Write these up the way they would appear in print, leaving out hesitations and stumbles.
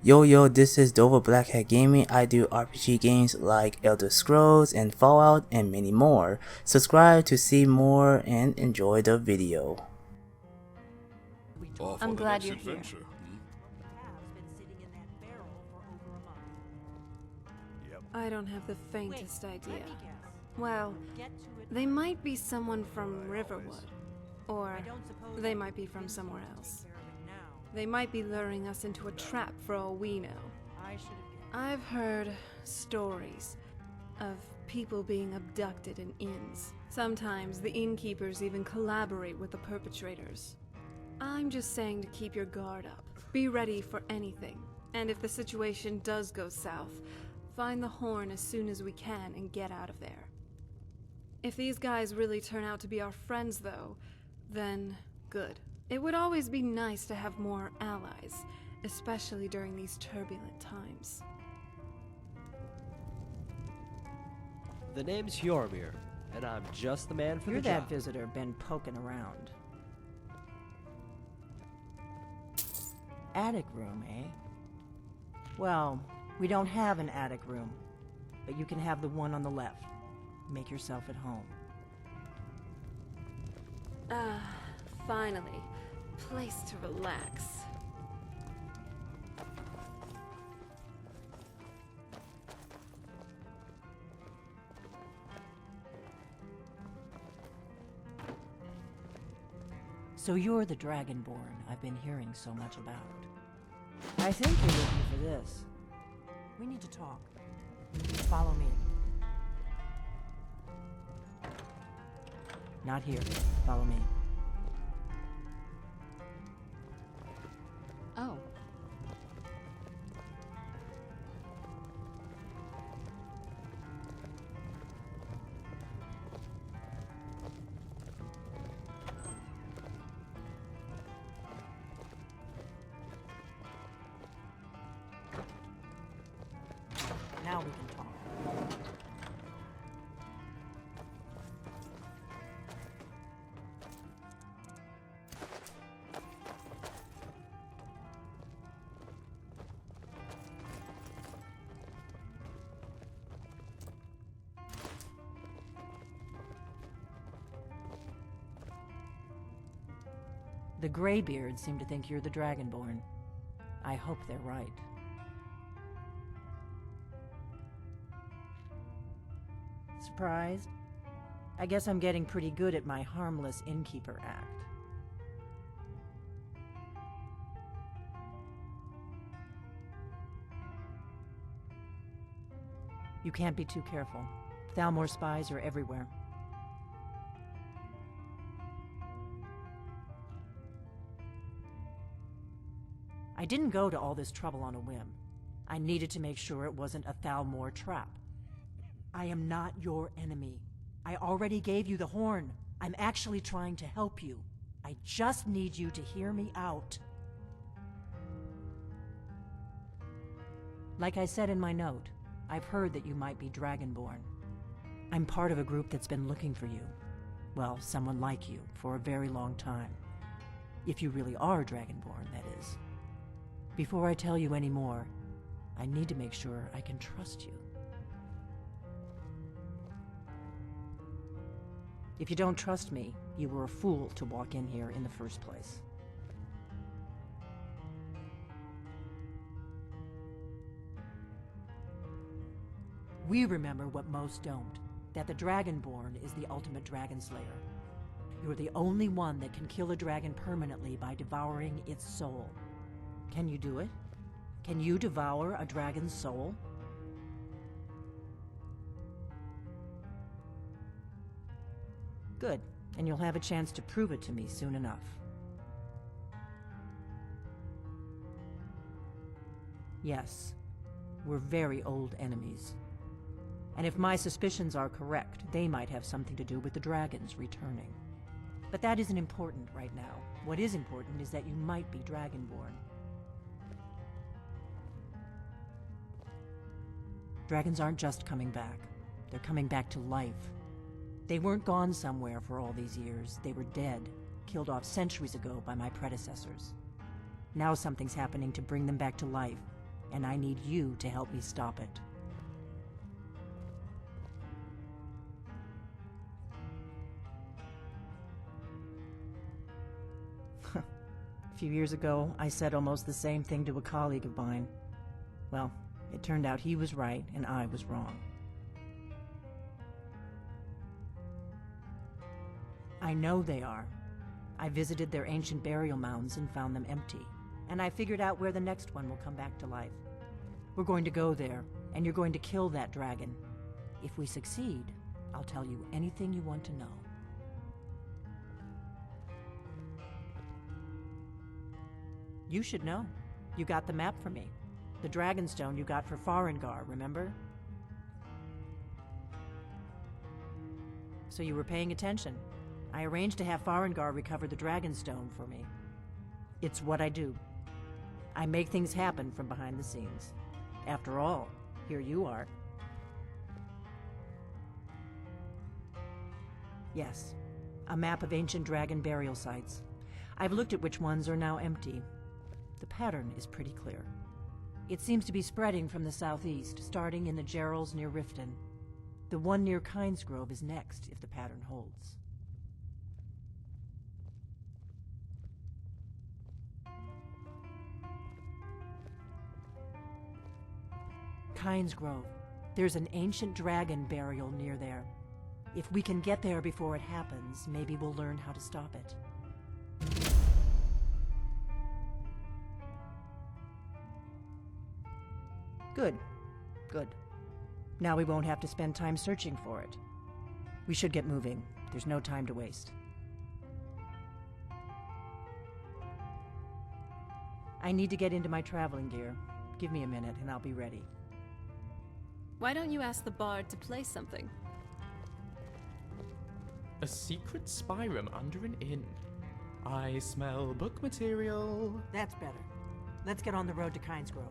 Yo, this is Dova Blackhat Gaming. I do RPG games like Elder Scrolls and Fallout and many more. Subscribe to see more and enjoy the video. I'm glad you're here. I don't have the faintest idea. Well, they might be someone from Riverwood, or they might be from somewhere else. They might be luring us into a trap for all we know. I've heard stories of people being abducted in inns. Sometimes the innkeepers even collaborate with the perpetrators. I'm just saying to keep your guard up. Be ready for anything. And if the situation does go south, find the horn as soon as we can and get out of there. If these guys really turn out to be our friends, though, then good. It would always be nice to have more allies, especially during these turbulent times. The name's Yormir, and I'm just the man for the job. You're that visitor been poking around. Attic room, eh? Well, we don't have an attic room, but you can have the one on the left. Make yourself at home. Finally. Place to relax. So you're the Dragonborn I've been hearing so much about. I think you're looking for this. We need to talk. Follow me. Not here. Follow me. Oh. Now we can talk. The Greybeards seem to think you're the Dragonborn. I hope they're right. Surprised? I guess I'm getting pretty good at my harmless innkeeper act. You can't be too careful. Thalmor spies are everywhere. I didn't go to all this trouble on a whim. I needed to make sure it wasn't a Thalmor trap. I am not your enemy. I already gave you the horn. I'm actually trying to help you. I just need you to hear me out. Like I said in my note, I've heard that you might be Dragonborn. I'm part of a group that's been looking for you. Well, someone like you, for a very long time. If you really are Dragonborn, that is. Before I tell you any more, I need to make sure I can trust you. If you don't trust me, you were a fool to walk in here in the first place. We remember what most don't, that the Dragonborn is the ultimate dragon slayer. You're the only one that can kill a dragon permanently by devouring its soul. Can you do it? Can you devour a dragon's soul? Good, and you'll have a chance to prove it to me soon enough. Yes, we're very old enemies. And if my suspicions are correct, they might have something to do with the dragons returning. But that isn't important right now. What is important is that you might be Dragonborn. Dragons aren't just coming back. They're coming back to life. They weren't gone somewhere for all these years. They were dead, killed off centuries ago by my predecessors. Now something's happening to bring them back to life, and I need you to help me stop it. A few years ago, I said almost the same thing to a colleague of mine. Well, it turned out he was right and I was wrong. I know they are. I visited their ancient burial mounds and found them empty, and I figured out where the next one will come back to life. We're going to go there, and you're going to kill that dragon. If we succeed, I'll tell you anything you want to know. You should know. You got the map for me. The Dragonstone you got for Farengar, remember? So you were paying attention. I arranged to have Farengar recover the Dragonstone for me. It's what I do. I make things happen from behind the scenes. After all, here you are. Yes, a map of ancient dragon burial sites. I've looked at which ones are now empty. The pattern is pretty clear. It seems to be spreading from the southeast, starting in the Gerals near Riften. The one near Kynesgrove is next, if the pattern holds. Kynesgrove. There's an ancient dragon burial near there. If we can get there before it happens, maybe we'll learn how to stop it. Good. Good. Now we won't have to spend time searching for it. We should get moving. There's no time to waste. I need to get into my traveling gear. Give me a minute and I'll be ready. Why don't you ask the bard to play something? A secret spy room under an inn. I smell book material. That's better. Let's get on the road to Kynesgrove.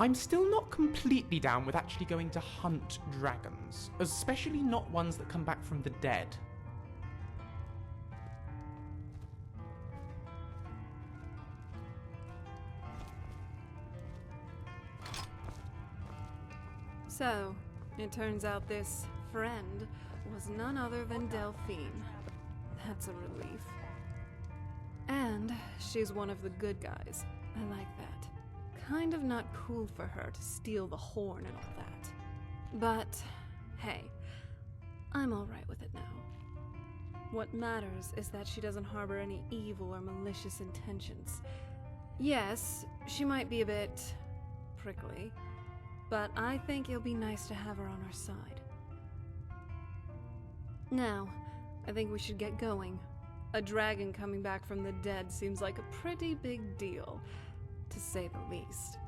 I'm still not completely down with actually going to hunt dragons, especially not ones that come back from the dead. So, it turns out this friend was none other than Delphine. That's a relief. And she's one of the good guys. I like that. Kind of not cool for her to steal the horn and all that. But, hey, I'm alright with it now. What matters is that she doesn't harbor any evil or malicious intentions. Yes, she might be a bit prickly, but I think it'll be nice to have her on our side. Now, I think we should get going. A dragon coming back from the dead seems like a pretty big deal, to say the least.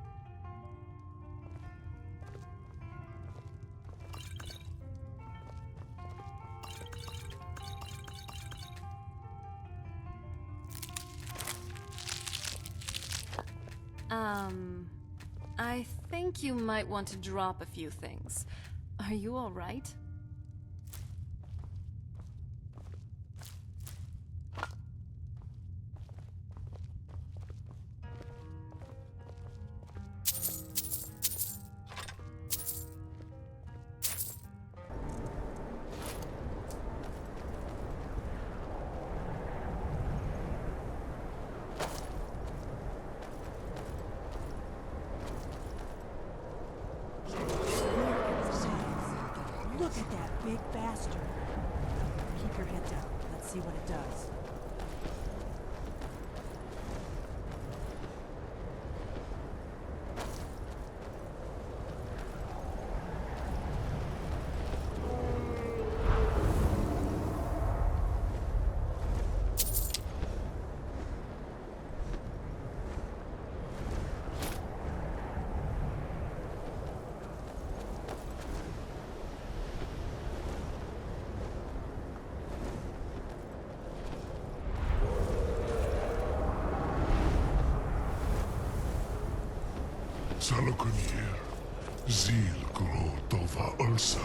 I think you might want to drop a few things. Are you all right? Look at that big bastard. Keep your head down. Let's see what it does. Salokun here. Zilgro Dova Ursa.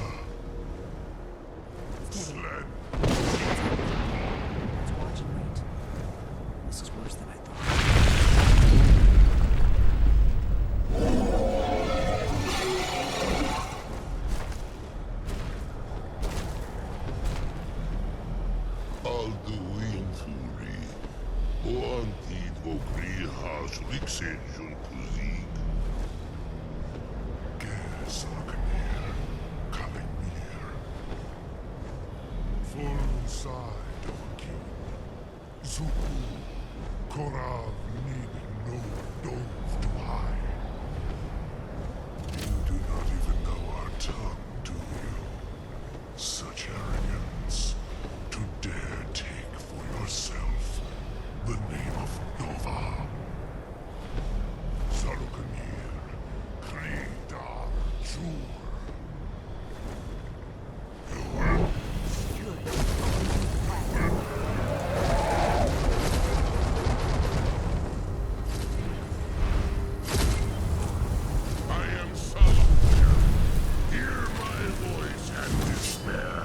Sled. Let's watch and wait. This is worse than I thought. Alduinturi. Oantid Vogri Has Rixenjun Kuzik. Gersalkanir. Kalimir. Full side of a king. Zuku. Korav Nib no dove to hide. You do not even know our tongue, do you? Such arrogance. To dare take for yourself the name of Dova. Sarukanir. Krida. Zur. I am Sarukanir. Hear my voice and despair.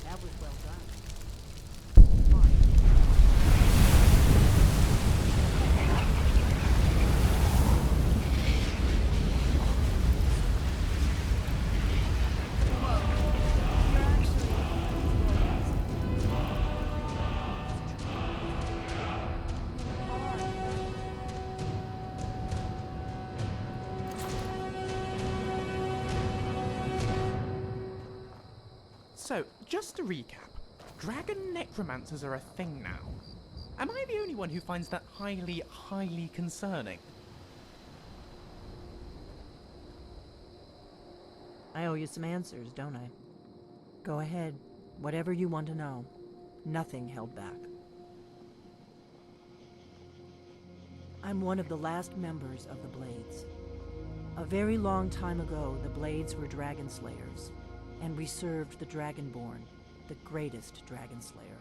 That was well done. Come on. So, just to recap, dragon necromancers are a thing now. Am I the only one who finds that highly concerning? I owe you some answers, don't I? Go ahead. Whatever you want to know. Nothing held back. I'm one of the last members of the Blades. A very long time ago, the Blades were dragon slayers, and we served the Dragonborn, the greatest dragon slayer.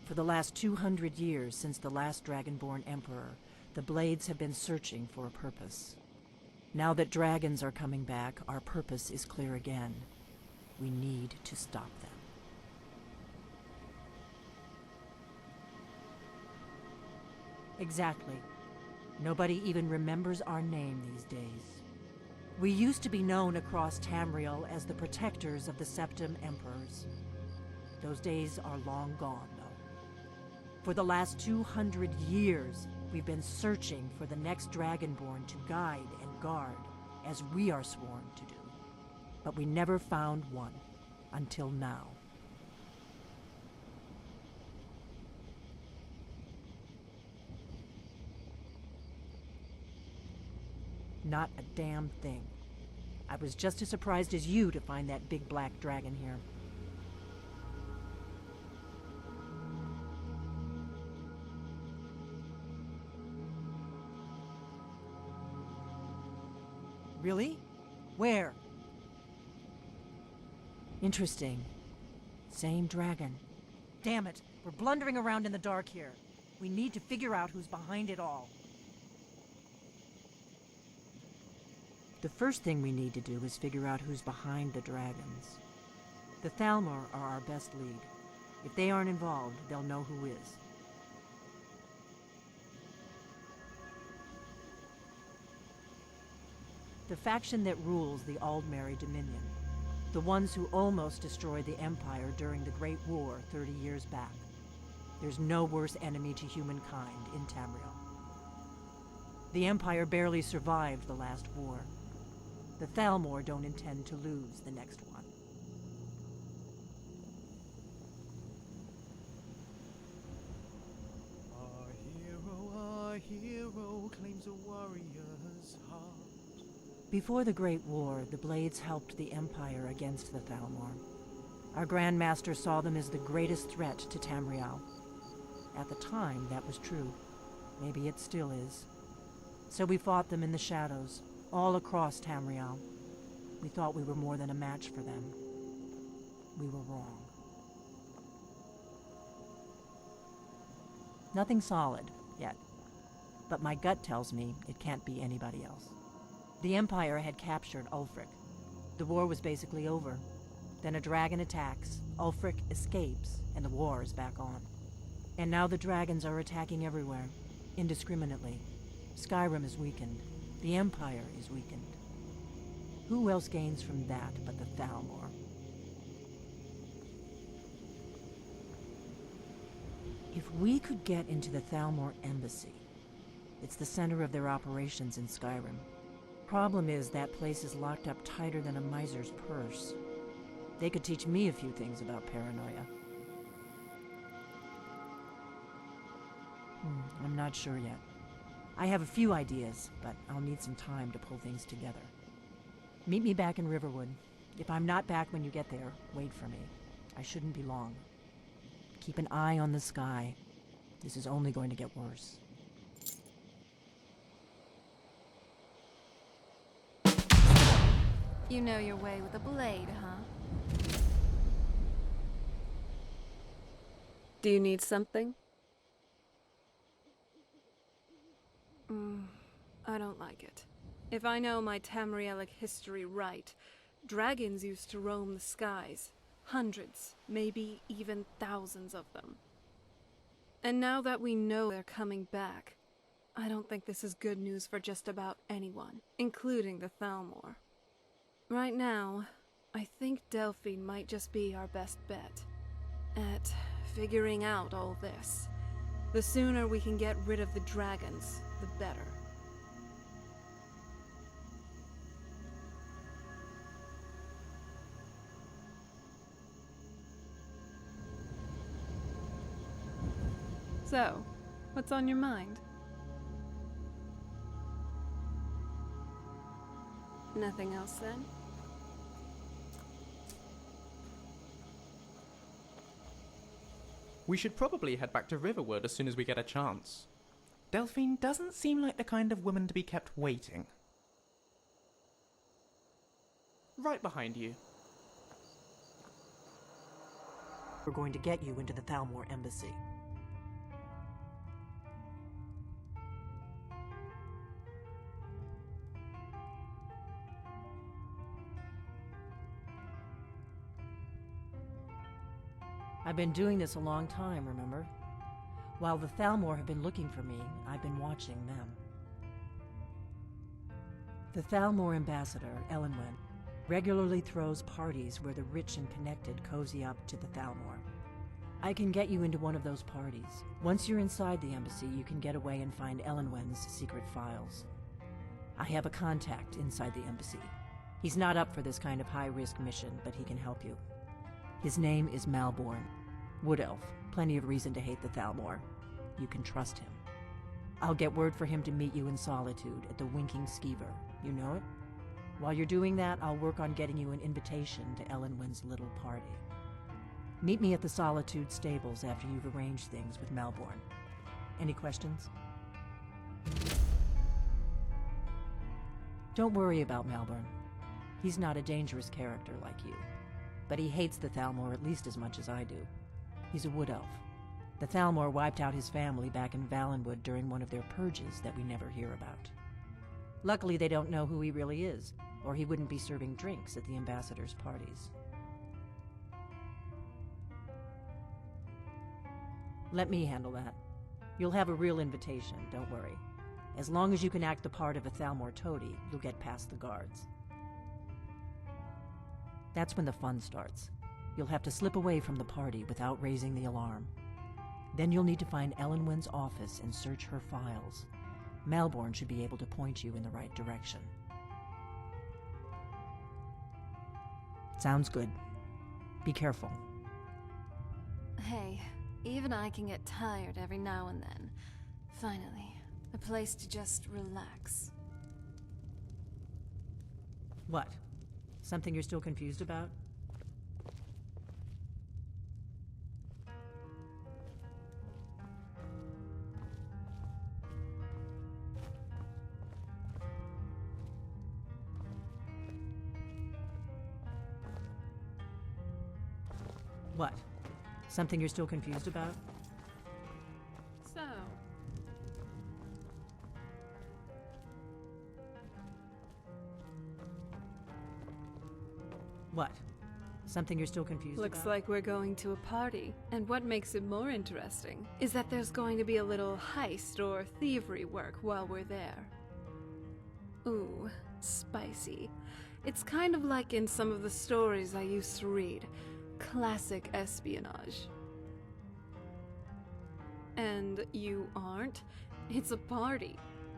For the last 200 years since the last Dragonborn Emperor, the Blades have been searching for a purpose. Now that dragons are coming back, our purpose is clear again. We need to stop them. Exactly. Nobody even remembers our name these days. We used to be known across Tamriel as the protectors of the Septim Emperors. Those days are long gone, though. For the last 200 years, we've been searching for the next Dragonborn to guide and guard, as we are sworn to do. But we never found one, until now. Not a damn thing. I was just as surprised as you to find that big black dragon here. Really? Where? Interesting. Same dragon. Damn it, we're blundering around in the dark here. We need to figure out who's behind it all. The first thing we need to do is figure out who's behind the dragons. The Thalmor are our best lead. If they aren't involved, they'll know who is. The faction that rules the Aldmeri Dominion. The ones who almost destroyed the Empire during the Great War 30 years back. There's no worse enemy to humankind in Tamriel. The Empire barely survived the last war. The Thalmor don't intend to lose the next one. Our hero claims a warrior's heart. Before the Great War, the Blades helped the Empire against the Thalmor. Our Grand Master saw them as the greatest threat to Tamriel. At the time, that was true. Maybe it still is. So we fought them in the shadows, all across Tamriel. We thought we were more than a match for them. We were wrong. Nothing solid, yet. But my gut tells me it can't be anybody else. The Empire had captured Ulfric. The war was basically over. Then a dragon attacks, Ulfric escapes, and the war is back on. And now the dragons are attacking everywhere, indiscriminately. Skyrim is weakened. The Empire is weakened. Who else gains from that but the Thalmor? If we could get into the Thalmor embassy, it's the center of their operations in Skyrim. Problem is, that place is locked up tighter than a miser's purse. They could teach me a few things about paranoia. I'm not sure yet. I have a few ideas, but I'll need some time to pull things together. Meet me back in Riverwood. If I'm not back when you get there, wait for me. I shouldn't be long. Keep an eye on the sky. This is only going to get worse. You know your way with a blade, huh? Do you need something? I don't like it. If I know my Tamrielic history right, dragons used to roam the skies. Hundreds, maybe even thousands of them. And now that we know they're coming back, I don't think this is good news for just about anyone, including the Thalmor. Right now, I think Delphine might just be our best bet at figuring out all this. The sooner we can get rid of the dragons, the better. So, what's on your mind? Nothing else then? We should probably head back to Riverwood as soon as we get a chance. Delphine doesn't seem like the kind of woman to be kept waiting. Right behind you. We're going to get you into the Thalmor embassy. I've been doing this a long time, remember? While the Thalmor have been looking for me, I've been watching them. The Thalmor ambassador, Elenwen, regularly throws parties where the rich and connected cozy up to the Thalmor. I can get you into one of those parties. Once you're inside the embassy, you can get away and find Elenwen's secret files. I have a contact inside the embassy. He's not up for this kind of high-risk mission, but he can help you. His name is Malborn. Wood Elf. Plenty of reason to hate the Thalmor. You can trust him. I'll get word for him to meet you in Solitude at the Winking Skeever. You know it? While you're doing that, I'll work on getting you an invitation to Elenwen's little party. Meet me at the Solitude stables after you've arranged things with Malborn. Any questions? Don't worry about Malborn. He's not a dangerous character like you. But he hates the Thalmor at least as much as I do. He's a wood elf. The Thalmor wiped out his family back in Valenwood during one of their purges that we never hear about. Luckily, they don't know who he really is, or he wouldn't be serving drinks at the ambassador's parties. Let me handle that. You'll have a real invitation, don't worry. As long as you can act the part of a Thalmor toady, you'll get past the guards. That's when the fun starts. You'll have to slip away from the party without raising the alarm. Then you'll need to find Elenwen's office and search her files. Malborn should be able to point you in the right direction. Sounds good. Be careful. Hey, even I can get tired every now and then. Finally, a place to just relax. What? Something you're still confused about? What? Something you're still confused about? So, What? Something you're still confused looks about? like we're going to a party. And what makes it more interesting is that there's going to be a little heist or thievery work while we're there. Ooh, spicy. It's kind of like in some of the stories I used to read. Classic espionage. And you aren't? It's a party.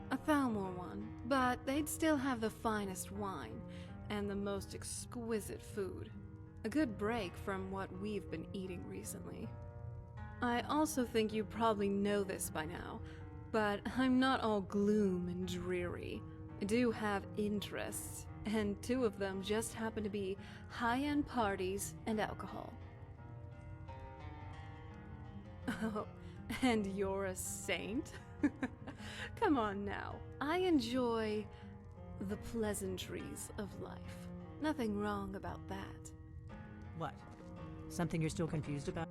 A Thalmor one, but they'd still have the finest wine and the most exquisite food. A good break from what we've been eating recently. I also think you probably know this by now, but I'm not all gloom and dreary. I do have interests, and 2 of them just happen to be high-end parties and alcohol. Oh, and you're a saint? Come on now. I enjoy the pleasantries of life. Nothing wrong about that. What? Something you're still confused about?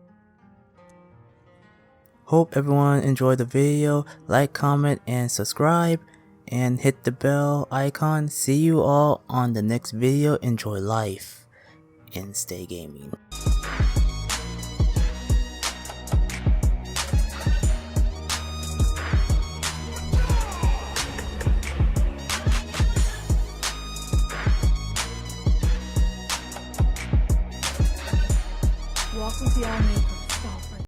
Hope everyone enjoyed the video. Like, comment, and subscribe. And hit the bell icon. See you all on the next video. Enjoy life and stay gaming. Walk with the army.